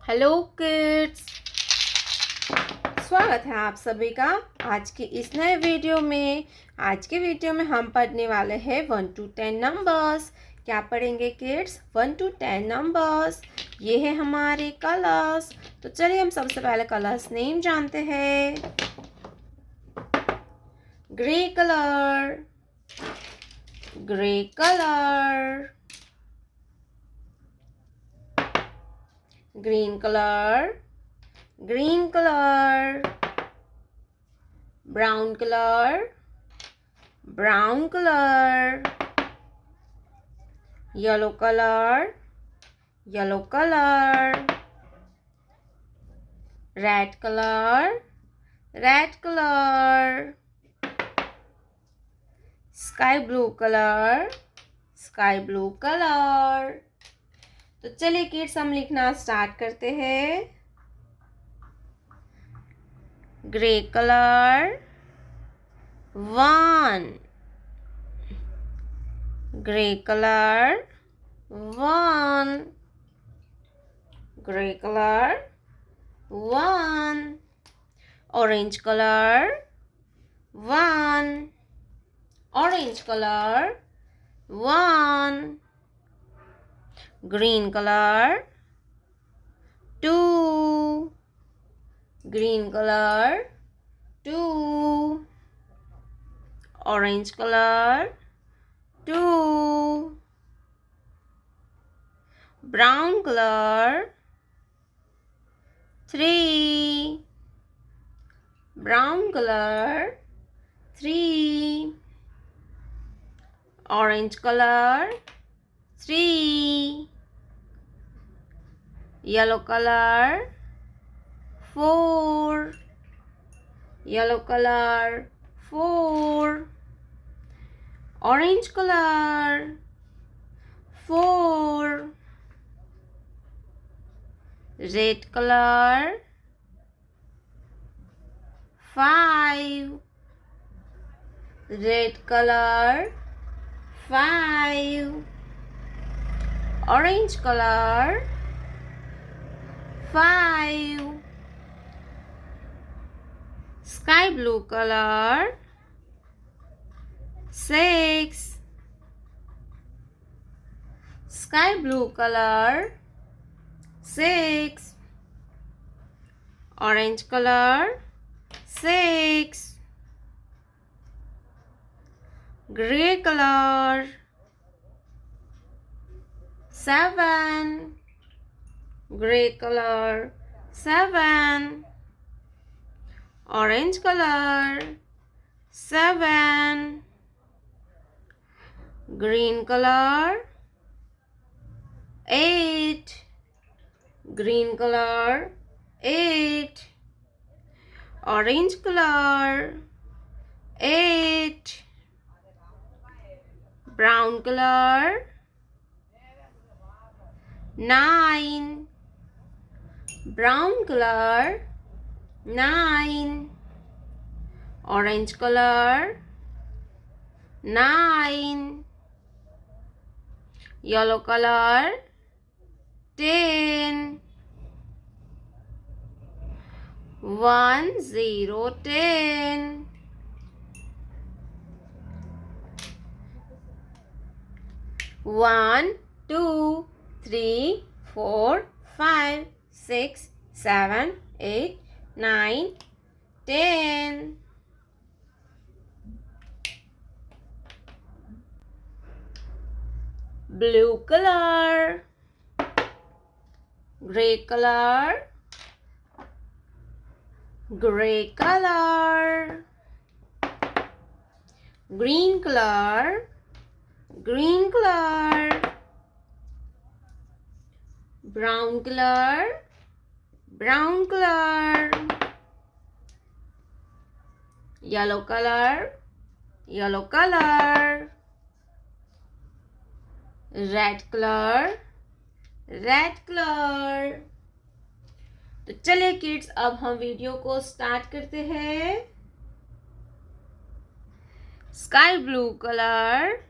Hello kids, स्वागत है आप सभी का आज के इस नए वीडियो में। आज के वीडियो में हम पढ़ने वाले हैं 1 to 10 नंबर्स। क्या पढ़ेंगे किड्स? 1 to 10 numbers. ये है हमारे कलर्स। तो चलिए हम सबसे पहले कलर्स नेम जानते हैं। Grey colour, grey colour. Green colour, green color, brown color, brown color, yellow color, yellow color, red color, red color, sky blue color, sky blue color। तो चलिए किड्स हम लिखना स्टार्ट करते हैं। Grey colour 1, grey colour 1, grey colour 1, orange colour 1, orange colour 1, green colour 2, green color 2, orange color 2, brown color 3, brown color 3, orange color 3, yellow color 4, yellow color 4, orange color 4, red color 5, red color 5, orange color 5, sky blue color 6, sky blue color 6, orange color 6, gray color 7, gray color 7, orange color 7, green color 8, green color 8, orange color 8, brown color 9, brown color 9, orange color 9, yellow color 10, 1 0 10, 1 2 3 4 5 6 7 8 9 10, blue color, gray color, gray color, green color, green color, brown color, brown color, yellow color, yellow color, red color, red color। तो चलिए kids अब हम video को start करते हैं। Sky blue colour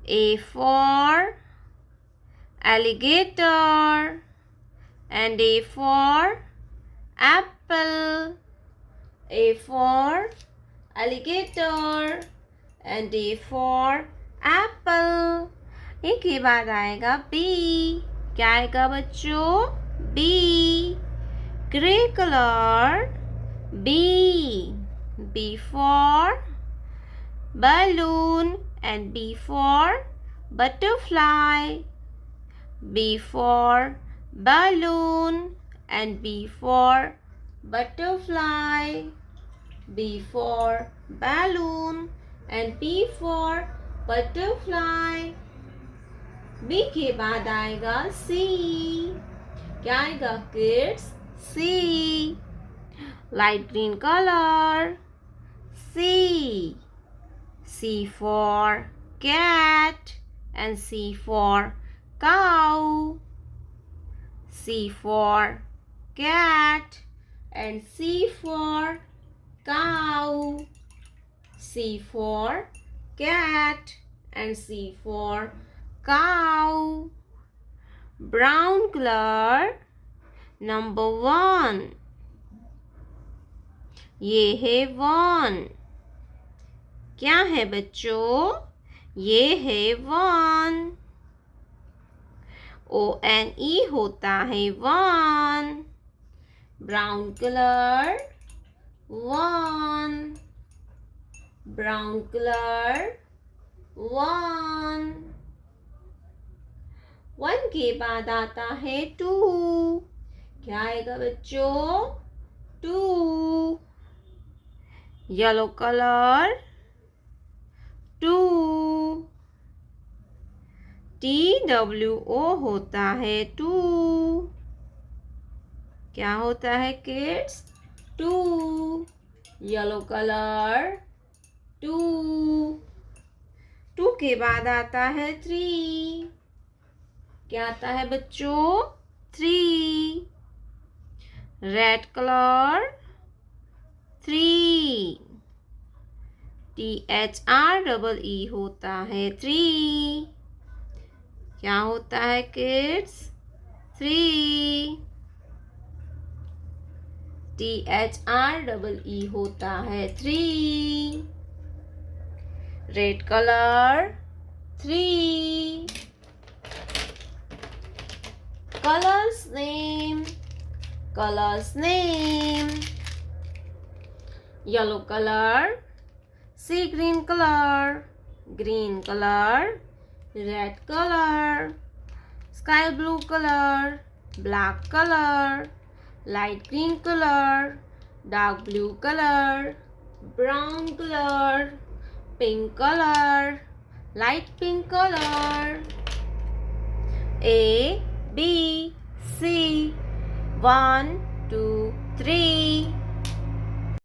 A for alligator. And A for apple. A for alligator. And A for apple. एक के बाद आएगा B. क्या आएगा बच्चों? B. Gray color. B. B for balloon. And B for butterfly. B for balloon. And B for butterfly. B for balloon. And B for butterfly. B के बाद आएगा C. क्या आएगा kids? C. Light green color. C. C for cat. And C for cow. C for cat. And C for cow. C for cat. And C for cow. Brown color. Number 1. ये है 1. क्या है बच्चों? ये है 1. ONE होता है 1. Brown color 1. Brown color 1. 1 के बाद आता है 2. क्या आएगा बच्चों? 2. Yellow color 2. TWO होता है 2. क्या होता है kids? 2. Yellow color 2. 2 के बाद आता है 3. क्या आता है बच्चों? 3. Red color 3. THREE होता है 3. क्या होता है kids? 3. THREE होता है 3. Red color 3. Colors name. Colors name. Yellow color. Sea green color. Green color. Red color. Sky blue color. Black color. Light green color. Dark blue color. Brown color. Pink color. Light pink color. A B C 1 2 3